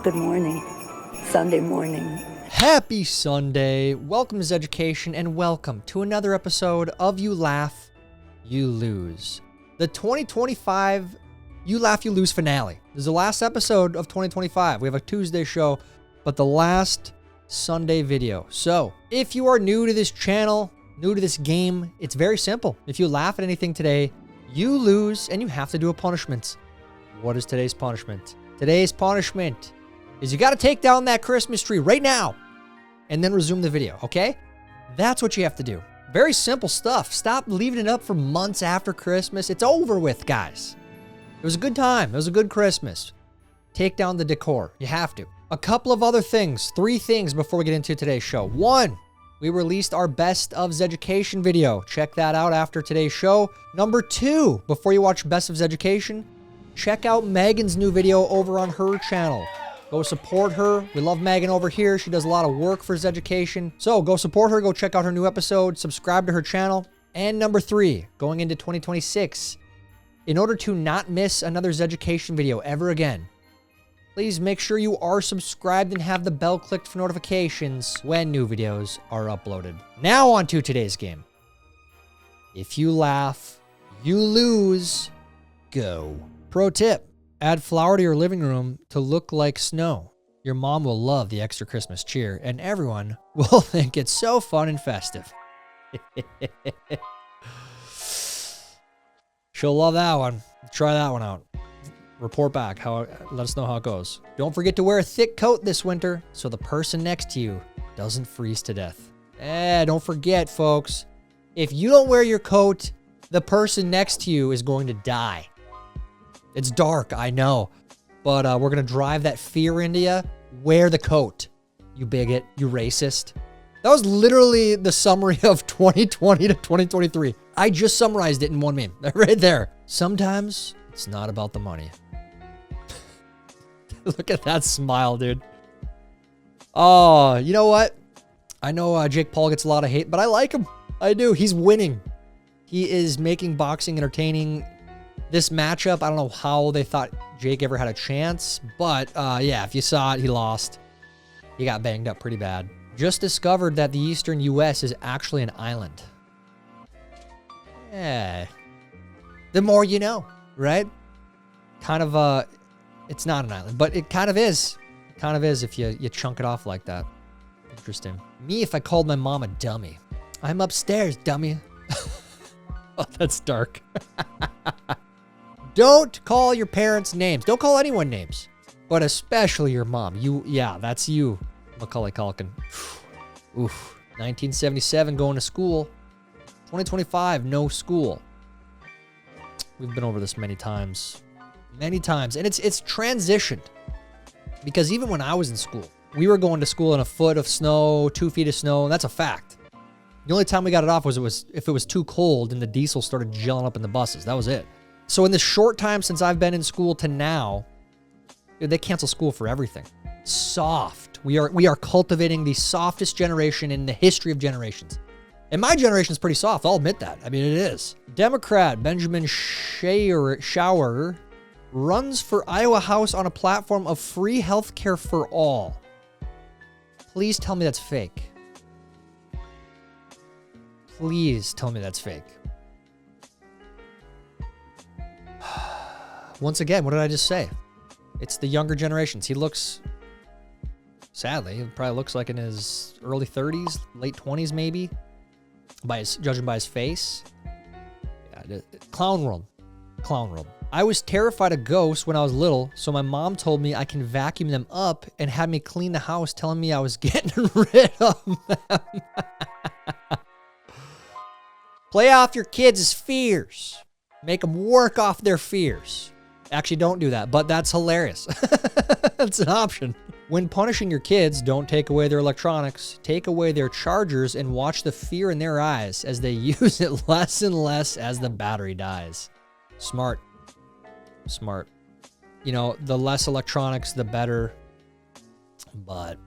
Good morning. Sunday morning. Happy Sunday. Welcome to Zeducation and welcome to another episode of You Laugh, You Lose. The 2025 You Laugh, You Lose finale. This is the last episode of 2025. We have a Tuesday show, but the last Sunday video. So, if you are new to this channel, new to this game, it's very simple. If you laugh at anything today, you lose and you have to do a punishment. What is today's punishment? Today's punishment is you got to take down that Christmas tree right now and then resume the video, okay? That's what you have to do. Very simple stuff. Stop leaving it up for months after Christmas. It's over with, guys. It was a good time. It was a good Christmas. Take down the decor. You have to. A couple of other things. 3 things before we get into today's show. 1, we released our Best of Zeducation video. Check that out after today's show. Number 2, before you watch Best of Zeducation, check out Megan's new video over on her channel. Go support her. We love Megan over here. She does a lot of work for Zeducation. So go support her. Go check out her new episode. Subscribe to her channel. And number 3, going into 2026, in order to not miss another Zeducation video ever again, please make sure you are subscribed and have the bell clicked for notifications when new videos are uploaded. Now on to today's game. If you laugh, you lose. Go. Pro tip. Add flour to your living room to look like snow. Your mom will love the extra Christmas cheer, and everyone will think it's so fun and festive. She'll love that one. Try that one out. Report back. Let us know how it goes. Don't forget to wear a thick coat this winter so the person next to you doesn't freeze to death. Don't forget, folks. If you don't wear your coat, the person next to you is going to die. It's dark, I know, but we're going to drive that fear into you. Wear the coat, you bigot, you racist. That was literally the summary of 2020 to 2023. I just summarized it in one meme, right there. Sometimes it's not about the money. Look at that smile, dude. Oh, you know what? I know Jake Paul gets a lot of hate, but I like him. I do. He's winning. He is making boxing entertaining. This matchup, I don't know how they thought Jake ever had a chance, but yeah, if you saw it, he lost. He got banged up pretty bad. Just discovered that the eastern U.S. is actually an island. Yeah. The more you know, right? Kind of, it's not an island, but it kind of is. It kind of is if you chunk it off like that. Interesting. Me, if I called my mom a dummy. I'm upstairs, dummy. Oh, that's dark. Don't call your parents names. Don't call anyone names, but especially your mom. Yeah, that's you, Macaulay Culkin. Oof. 1977, going to school. 2025, no school. We've been over this many times, and it's transitioned because even when I was in school, we were going to school in a foot of snow, 2 feet of snow, and that's a fact. The only time we got it off was if it was too cold and the diesel started gelling up in the buses. That was it. So in this short time since I've been in school to now, they cancel school for everything. Soft. We are cultivating the softest generation in the history of generations. And my generation is pretty soft. I'll admit that. I mean, it is. Democrat Benjamin Shower runs for Iowa House on a platform of free health care for all. Please tell me that's fake. Please tell me that's fake. Once again, what did I just say? It's the younger generations. He looks, sadly, he probably looks like in his early 30s, late 20s maybe, judging by his face. Yeah, clown world. I was terrified of ghosts when I was little, so my mom told me I can vacuum them up and had me clean the house, telling me I was getting rid of them. Play off your kids' fears. Make them work off their fears. Actually, don't do that, but that's hilarious. That's an option. When punishing your kids, don't take away their electronics. Take away their chargers and watch the fear in their eyes as they use it less and less as the battery dies. Smart. You know, the less electronics, the better. But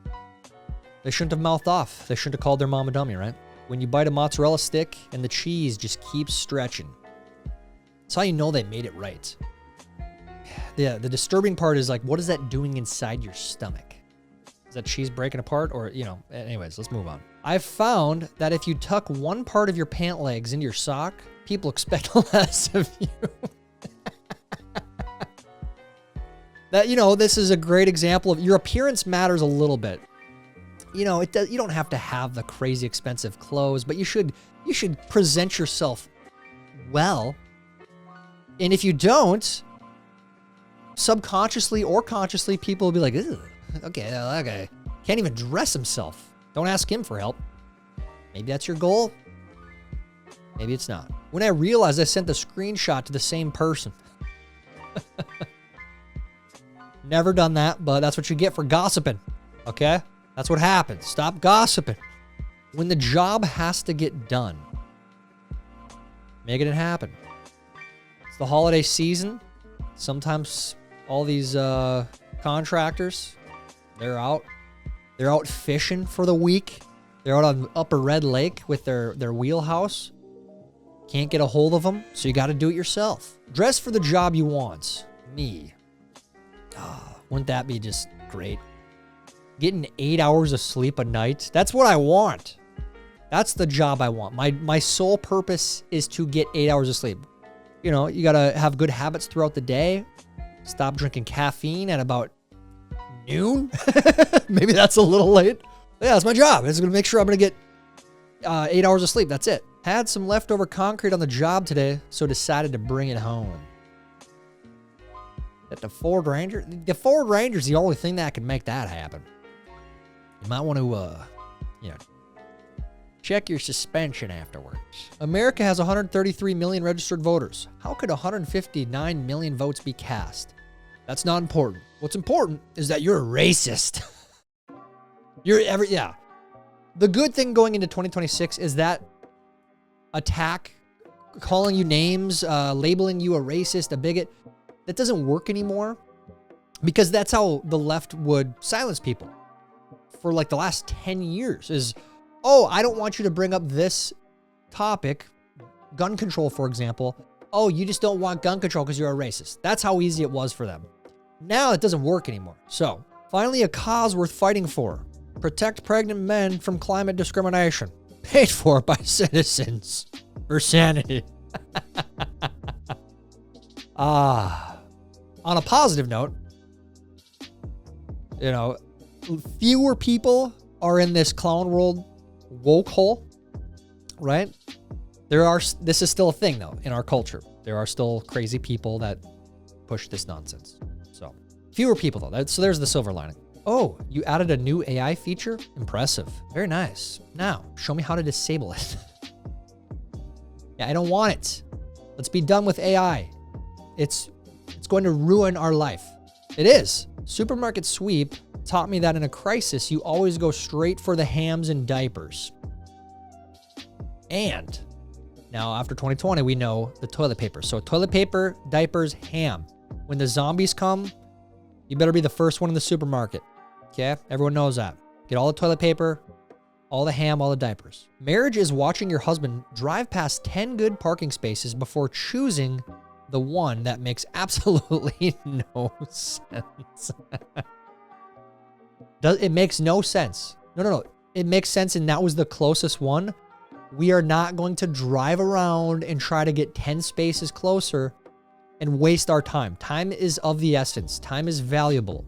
they shouldn't have mouthed off. They shouldn't have called their mom a dummy, right? When you bite a mozzarella stick and the cheese just keeps stretching. That's how you know they made it right. the disturbing part is like, what is that doing inside your stomach? Is that cheese breaking apart? Or, anyways, let's move on. I've found that if you tuck one part of your pant legs into your sock, people expect less of you. This is a great example of your appearance matters a little bit. You don't have to have the crazy expensive clothes, but you should present yourself well. And if you don't, subconsciously or consciously, people will be like, "Ugh, okay, can't even dress himself. Don't ask him for help." Maybe that's your goal. Maybe it's not. When I realized I sent the screenshot to the same person. Never done that, but that's what you get for gossiping. Okay? That's what happens. Stop gossiping. When the job has to get done, making it happen. It's the holiday season. Sometimes all these contractors, they're out fishing for the week. They're out on Upper Red Lake with their wheelhouse. Can't get a hold of them, so you got to do it yourself. Dress for the job you want. Me. Wouldn't that be just great? Getting 8 hours of sleep a night. That's what I want. That's the job I want. My sole purpose is to get 8 hours of sleep. You got to have good habits throughout the day. Stop drinking caffeine at about noon. Maybe that's a little late. But yeah, that's my job. It's going to make sure I'm going to get 8 hours of sleep. That's it. Had some leftover concrete on the job today, so decided to bring it home. At the Ford Ranger? The Ford Ranger's the only thing that can make that happen. You might want to, check your suspension afterwards. America has 133 million registered voters. How could 159 million votes be cast? That's not important. What's important is that you're a racist. The good thing going into 2026 is that attack, calling you names, labeling you a racist, a bigot, that doesn't work anymore, because that's how the left would silence people for like the last 10 years is, oh, I don't want you to bring up this topic, gun control, for example. Oh, you just don't want gun control because you're a racist. That's how easy it was for them. Now it doesn't work anymore. So finally, a cause worth fighting for. Protect pregnant men from climate discrimination. Paid for by citizens for sanity. On a positive note, fewer people are in this clown world woke hole, right? This is still a thing though in our culture. There are still crazy people that push this nonsense. So fewer people though. So there's the silver lining. Oh, you added a new AI feature? Impressive. Very nice. Now, show me how to disable it. Yeah, I don't want it. Let's be done with AI. It's going to ruin our life. It is. Supermarket Sweep taught me that in a crisis, you always go straight for the hams and diapers. And now after 2020, we know the toilet paper. So toilet paper, diapers, ham. When the zombies come, you better be the first one in the supermarket. Okay? Everyone knows that. Get all the toilet paper, all the ham, all the diapers. Marriage is watching your husband drive past 10 good parking spaces before choosing the one that makes absolutely no sense. It makes no sense. No. It makes sense, and that was the closest one. We are not going to drive around and try to get 10 spaces closer and waste our time. Time is of the essence. Time is valuable.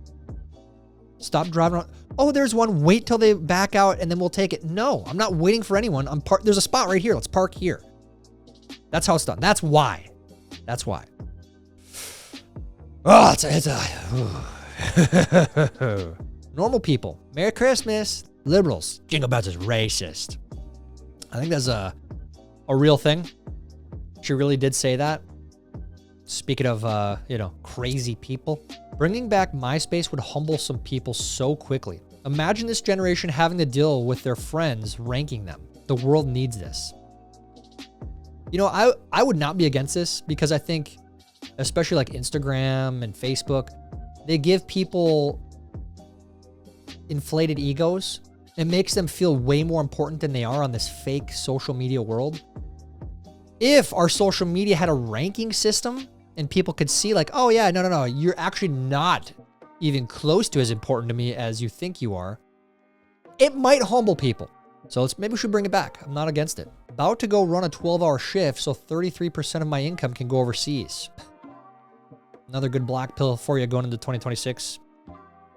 Stop driving around. Oh, there's one. Wait till they back out, and then we'll take it. No, I'm not waiting for anyone. There's a spot right here. Let's park here. That's how it's done. That's why. Oh, normal people. Merry Christmas. Liberals. Jingle bells is racist. I think that's a real thing. She really did say that. Speaking of, crazy people. Bringing back MySpace would humble some people so quickly. Imagine this generation having to deal with their friends ranking them. The world needs this. I would not be against this, because I think, especially like Instagram and Facebook, they give people inflated egos. It makes them feel way more important than they are on this fake social media world. If our social media had a ranking system and people could see like, oh yeah, no, you're actually not even close to as important to me as you think you are, it might humble people. So maybe we should bring it back. I'm not against it. About to go run a 12-hour shift so 33% of my income can go overseas. Another good black pill for you going into 2026.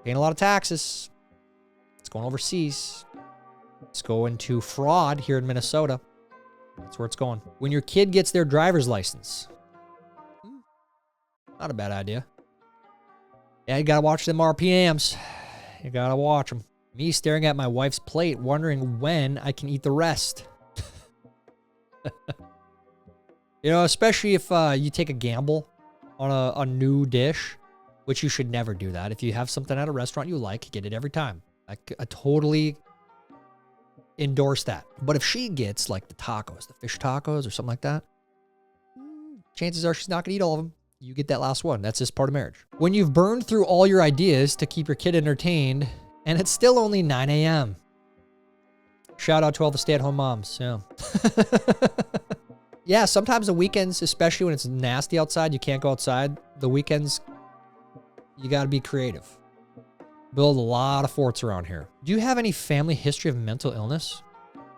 Paying a lot of taxes. It's going overseas. It's going to fraud here in Minnesota. That's where it's going. When your kid gets their driver's license. Not a bad idea. Yeah, you gotta watch them RPMs. You gotta watch them. Me staring at my wife's plate, wondering when I can eat the rest. You know, especially if you take a gamble on a new dish, which you should never do that. If you have something at a restaurant you like, get it every time. I totally endorse that. But if she gets like the tacos, the fish tacos or something like that, chances are she's not going to eat all of them. You get that last one. That's just part of marriage. When you've burned through all your ideas to keep your kid entertained and it's still only 9 a.m. Shout out to all the stay-at-home moms. Yeah. Yeah, sometimes the weekends, especially when it's nasty outside, you can't go outside. The weekends, you got to be creative. Build a lot of forts around here. Do you have any family history of mental illness?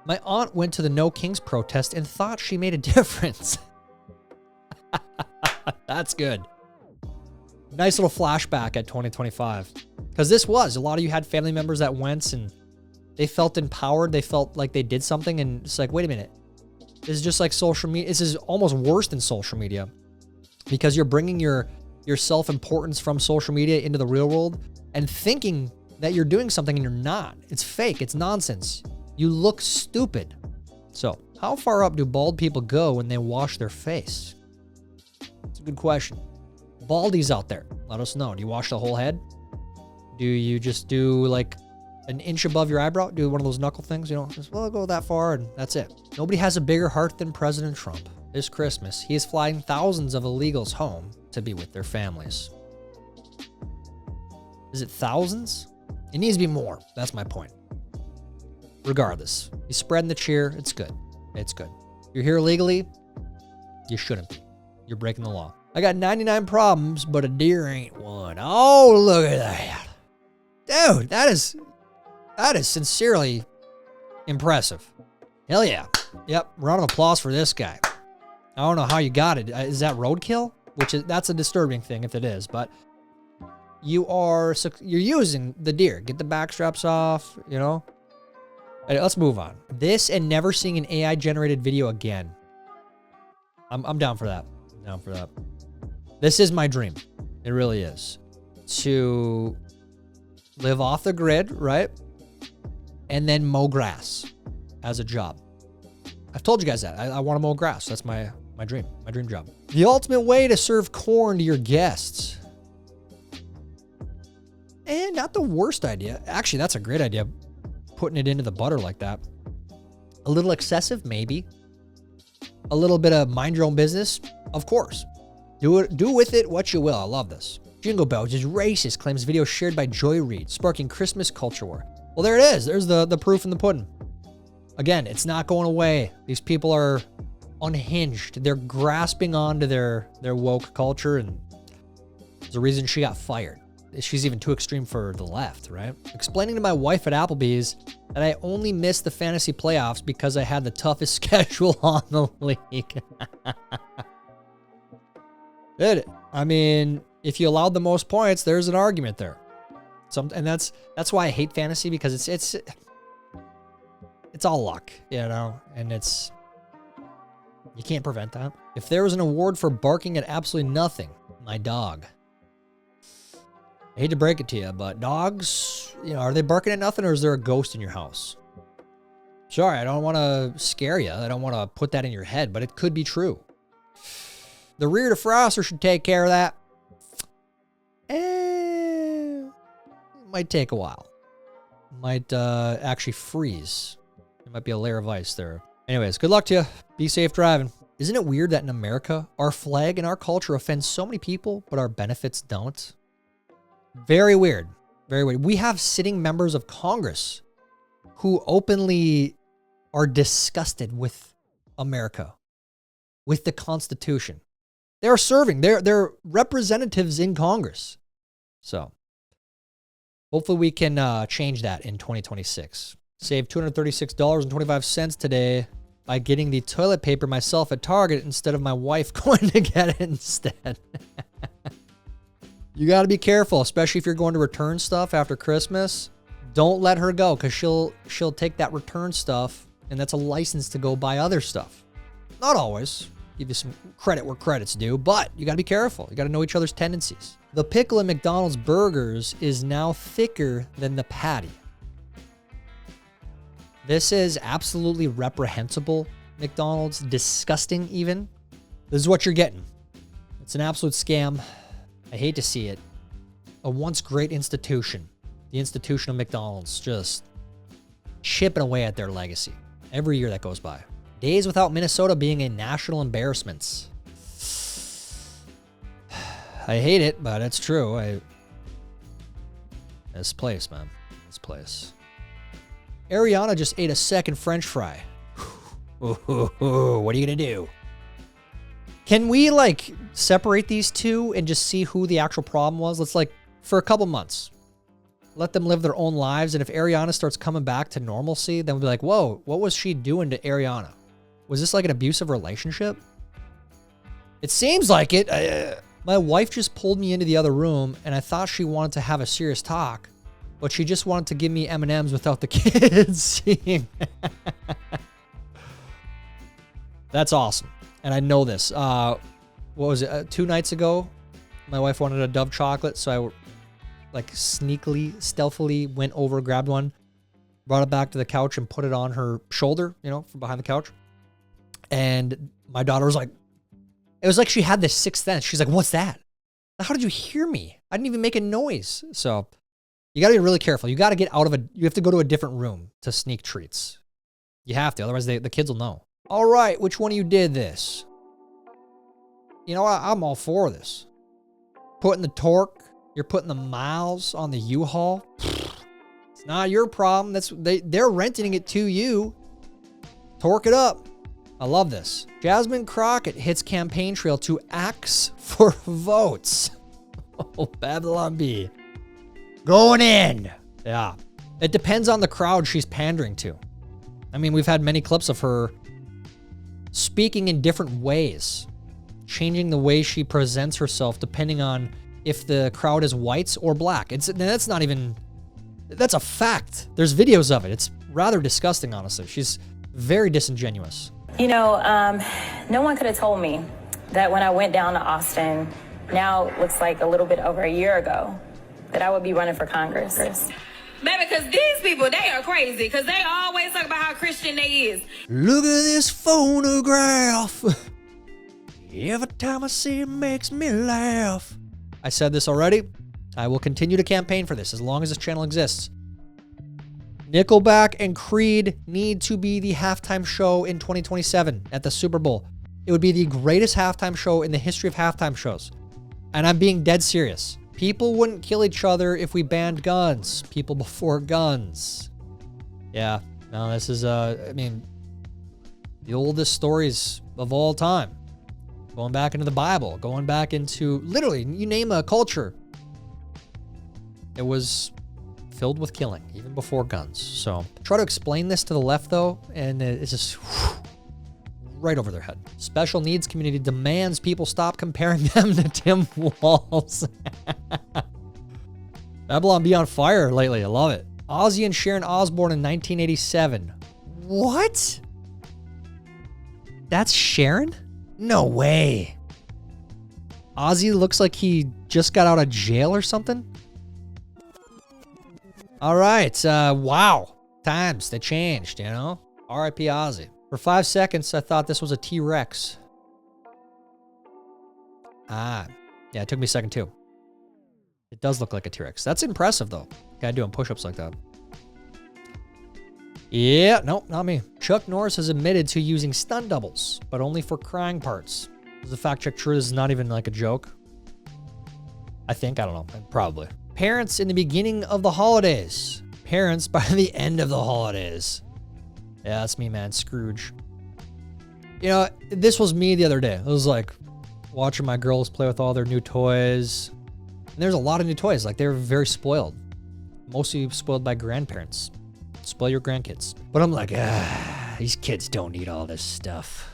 My aunt went to the No Kings protest and thought she made a difference. That's good. Nice little flashback at 2025. Because this was, a lot of you had family members that went and they felt empowered. They felt like they did something, and it's like, wait a minute. This is just like social media. This is almost worse than social media because you're bringing your self-importance from social media into the real world and thinking that you're doing something and you're not. It's fake. It's nonsense. You look stupid. So how far up do bald people go when they wash their face? It's a good question. Baldies out there, let us know. Do you wash the whole head? Do you just do like an inch above your eyebrow? Do one of those knuckle things, you know? Just, well, I'll go that far and that's it. Nobody has a bigger heart than President Trump. This Christmas, he is flying thousands of illegals home to be with their families. Is it thousands? It needs to be more. That's my point. Regardless, he's spreading the cheer. It's good. It's good. You're here illegally. You shouldn't be. You're breaking the law. I got 99 problems, but a deer ain't one. Oh, look at that. Dude, that is sincerely impressive. Hell yeah. Yep. Round of applause for this guy. I don't know how you got it. Is that roadkill? That's a disturbing thing if it is, but you're using the deer. Get the back straps off, you know? All right, let's move on. This and never seeing an AI generated video again. I'm down for that. I'm down for that. This is my dream. It really is. To live off the grid, right? And then mow grass as a job. I've told you guys that. I want to mow grass. That's my dream. My dream job. The ultimate way to serve corn to your guests. And not the worst idea. Actually, that's a great idea. Putting it into the butter like that. A little excessive, maybe. A little bit of mind your own business, of course. Do with it what you will. I love this. Jingle Bells is racist, claims video shared by Joy Reid, sparking Christmas culture war. Well, there it is. There's the proof in the pudding. Again, it's not going away. These people are unhinged. They're grasping onto their woke culture, and there's a reason she got fired. She's even too extreme for the left, right? Explaining to my wife at Applebee's that I only missed the fantasy playoffs because I had the toughest schedule on the league. Dude, I mean, if you allowed the most points, there's an argument there. And that's why I hate fantasy, because it's all luck, you know, and you can't prevent that. If there was an award for barking at absolutely nothing, my dog. I hate to break it to you, but dogs, you know, are they barking at nothing, or is there a ghost in your house? Sorry, I don't want to scare you. I don't want to put that in your head, but it could be true. The rear defroster should take care of that. It might take a while. Might actually freeze. There might be a layer of ice there. Anyways, good luck to you. Be safe driving. Isn't it weird that in America, our flag and our culture offends so many people, but our benefits don't? Very weird. Very weird. We have sitting members of Congress who openly are disgusted with America, with the Constitution. They're serving. They're representatives in Congress. So hopefully we can change that in 2026. Save $236.25 today by getting the toilet paper myself at Target instead of my wife going to get it instead. You got to be careful, especially if you're going to return stuff after Christmas. Don't let her go, because she'll take that return stuff, and that's a license to go buy other stuff. Not always. Give you some credit where credit's due, but you got to be careful. You got to know each other's tendencies. The pickle in McDonald's burgers is now thicker than the patty. This is absolutely reprehensible, McDonald's. Disgusting, even. This is what you're getting. It's an absolute scam. I hate to see it. A once great institution, the institution of McDonald's, just chipping away at their legacy every year that goes by. Days without Minnesota being a national embarrassment. I hate it, but it's true. This place, man. This place. Ariana just ate a second French fry. What are you gonna do? Can we like separate these two and just see who the actual problem was? Let's like, for a couple months, let them live their own lives. And if Ariana starts coming back to normalcy, then we'll be like, whoa, what was she doing to Ariana? Was this like an abusive relationship? It seems like it. My wife just pulled me into the other room and I thought she wanted to have a serious talk, but she just wanted to give me M&Ms without the kids seeing. That's awesome. And I know this. What was it? 2 nights ago, my wife wanted a Dove chocolate, so I like sneakily, stealthily went over, grabbed one, brought it back to the couch and put it on her shoulder, you know, from behind the couch. And my daughter was like, it was like she had this sixth sense. She's like, what's that? How did you hear me? I didn't even make a noise. So you got to be really careful. You got to get out of you have to go to a different room to sneak treats. You have to, otherwise the kids will know. All right, which one of you did this? You know, I'm all for this. Putting the torque, you're putting the miles on the U-Haul. It's not your problem. They're renting it to you. Torque it up. I love this. Jasmine Crockett hits campaign trail to axe for votes. Oh, Babylon B. Going in. Yeah. It depends on the crowd she's pandering to. I mean, we've had many clips of her speaking in different ways, changing the way she presents herself depending on if the crowd is whites or black. That's not even, that's a fact. There's videos of it. It's rather disgusting, honestly. She's very disingenuous. You know, no one could have told me that when I went down to Austin, now it looks like a little bit over a year ago, that I would be running for Congress. Baby, because these people, they are crazy, because they always talk about how Christian they is. Look at this phonograph. Every time I see it makes me laugh. I said this already. I will continue to campaign for this as long as this channel exists. Nickelback and Creed need to be the halftime show in 2027 at the Super Bowl. It would be the greatest halftime show in the history of halftime shows. And I'm being dead serious. People wouldn't kill each other if we banned guns. People before guns. Yeah, no, this is, I mean, the oldest stories of all time. Going back into the Bible, going back into, literally, you name a culture. It was filled with killing, even before guns. So, try to explain this to the left, though, and it's just right over their head. Special needs community demands people stop comparing them to Tim Walz. Babylon be on fire lately. I love it. Ozzy and Sharon Osbourne in 1987. What? That's Sharon? No way. Ozzy looks like he just got out of jail or something. All right. Wow. Times, they changed, you know? R.I.P. Ozzy. For 5 seconds, I thought this was a T-Rex. Ah. Yeah, it took me a second, too. It does look like a T-Rex. That's impressive, though. Guy doing push-ups like that. Yeah, nope, not me. Chuck Norris has admitted to using stunt doubles, but only for crying parts. Is the fact check true? This is not even like a joke. I think, I don't know, probably. Parents in the beginning of the holidays. Parents by the end of the holidays. Yeah, that's me, man. Scrooge. You know, this was me the other day. It was like, watching my girls play with all their new toys. And there's a lot of new toys. Like, they're very spoiled. Mostly spoiled by grandparents. Spoil your grandkids. But I'm like, these kids don't need all this stuff.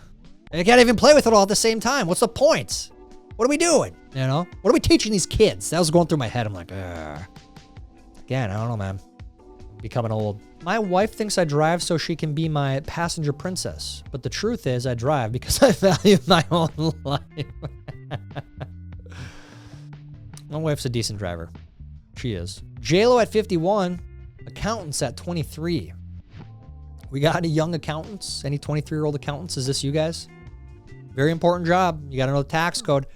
They can't even play with it all at the same time. What's the point? What are we doing? You know? What are we teaching these kids? That was going through my head. I'm like, again, I don't know, man. Becoming old. My wife thinks I drive so she can be my passenger princess. But the truth is I drive because I value my own life. My wife's a decent driver. She is. JLo at 51. Accountants at 23. We got any young accountants? Any 23-year-old accountants? Is this you guys? Very important job. You got to know the tax code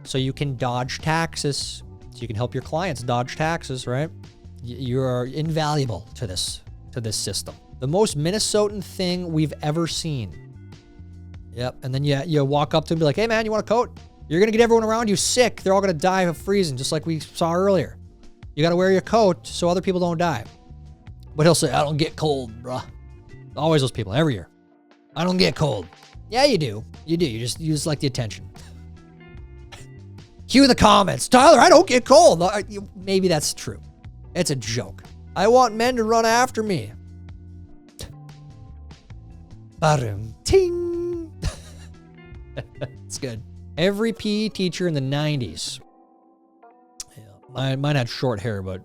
so you can dodge taxes. So you can help your clients dodge taxes, right? You're invaluable to this system. The most Minnesotan thing we've ever seen. Yep. And then you walk up to him and be like, hey, man, you want a coat? You're going to get everyone around you sick. They're all going to die of freezing, just like we saw earlier. You got to wear your coat so other people don't die. But he'll say, I don't get cold, bruh. Always those people, every year. I don't get cold. Yeah, you do. You do. You just like the attention. Cue the comments. Tyler, I don't get cold. Maybe that's true. It's a joke. I want men to run after me. Ba-dum, ting. It's good. Every PE teacher in the 90s. Yeah, mine had short hair, but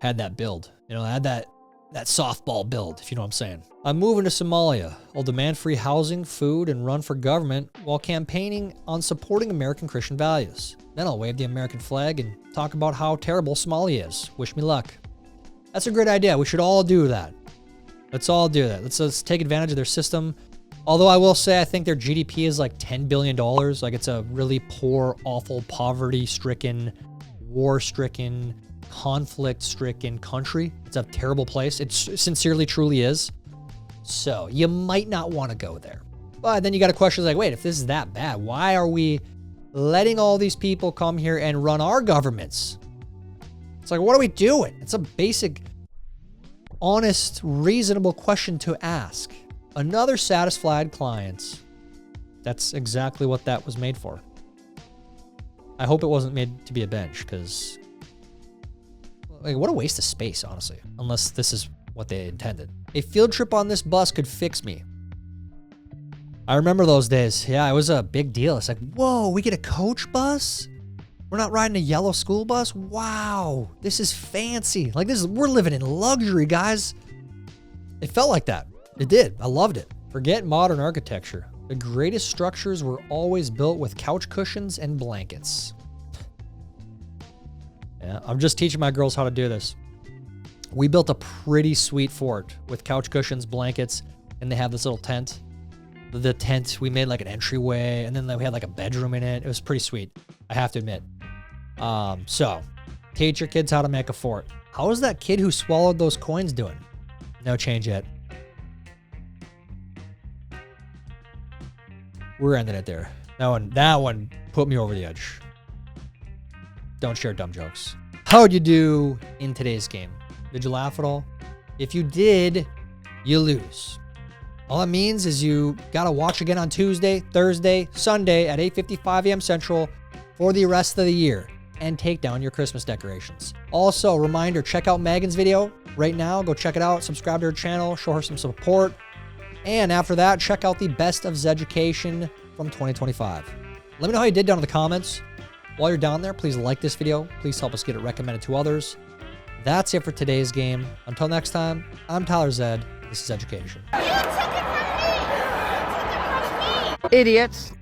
had that build. You know, had that softball build, if you know what I'm saying. I'm moving to Somalia. I'll demand free housing, food, and run for government while campaigning on supporting American Christian values. Then I'll wave the American flag and talk about how terrible Somalia is. Wish me luck. That's a great idea. We should all do that. Let's all do that. Let's take advantage of their system. Although I will say I think their GDP is like $10 billion. Like, it's a really poor, awful, poverty-stricken, war-stricken, conflict-stricken country. It's a terrible place. It sincerely, truly is. So you might not want to go there. But then you got to question like, wait, if this is that bad, why are we letting all these people come here and run our governments? It's like, what are we doing? It's a basic, honest, reasonable question to ask. Another satisfied client. That's exactly what that was made for. I hope it wasn't made to be a bench, because like, what a waste of space, honestly, unless this is what they intended. A field trip on this bus could fix me. I remember those days. Yeah, it was a big deal. It's like, whoa, we get a coach bus? We're not riding a yellow school bus? Wow, this is fancy. Like, we're living in luxury, guys. It felt like that. It did. I loved it. Forget modern architecture. The greatest structures were always built with couch cushions and blankets. Yeah, I'm just teaching my girls how to do this. We built a pretty sweet fort with couch cushions, blankets, and they have this little tent. The tent, we made like an entryway, and then we had like a bedroom in it. It was pretty sweet, I have to admit. So, teach your kids how to make a fort. How is that kid who swallowed those coins doing? No change yet. We're ending it there. That one put me over the edge. Don't share dumb jokes. How'd you do in today's game? Did you laugh at all? If you did, you lose. All it means is you gotta watch again on Tuesday, Thursday, Sunday at 8:55 a.m. Central for the rest of the year and take down your Christmas decorations. Also, reminder, check out Megan's video right now. Go check it out. Subscribe to her channel. Show her some support. And after that, check out the best of Zeducation from 2025. Let me know how you did down in the comments. While you're down there, please like this video. Please help us get it recommended to others. That's it for today's game. Until next time, I'm Tyler Zed. This is Zeducation. Idiots.